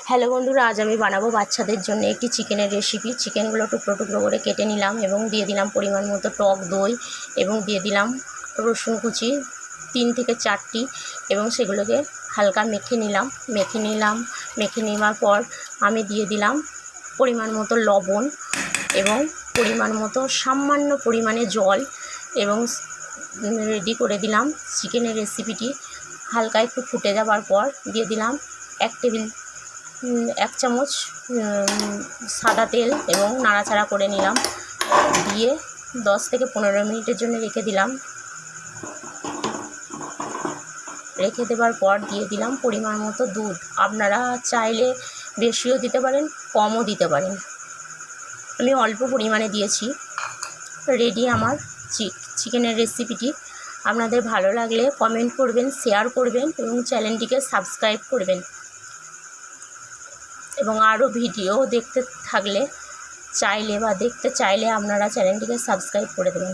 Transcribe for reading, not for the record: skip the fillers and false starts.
Hello বন্ধুরা, আজ আমি বানাবো বাচ্চাদের জন্য একটি চিকেনের রেসিপি। চিকেনগুলো টুকরো টুকরো করে কেটে নিলাম এবং দিয়ে দিলাম পরিমাণ মতো টক দই এবং দিয়ে দিলাম রসুন কুচি 3 থেকে 4টি এবং সেগুলোকে হালকা মেখে নিলাম। মেখে নেওয়ার পর আমি দিয়ে দিলাম পরিমাণ মতো লবণ এবং পরিমাণ মতো সামান্য পরিমাণে জল এবং রেডি করে দিলাম চিকেনের রেসিপিটি। হালকা একটু ফুটে যাওয়ার পর দিয়ে দিলাম 1 চামচ সাদা তেল এবং নাড়াচাড়া করে নিলাম। দিয়ে 10 থেকে 15 মিনিটের জন্য রেখে দিলাম। রেখে দেওয়ার পর দিয়ে দিলাম পরিমাণ মতো দুধ। আপনারা চাইলে বেশিও দিতে পারেন, কমও দিতে পারেন। আমি অল্প পরিমাণে দিয়েছি। রেডি আমার চিকেনের রেসিপিটি। আপনাদের ভালো লাগলে কমেন্ট করবেন, শেয়ার করবেন এবং চ্যানেলটিকে সাবস্ক্রাইব করবেন এবং আরও ভিডিও দেখতে চাইলে আপনারা চ্যানেলটিকে সাবস্ক্রাইব করে দেবেন।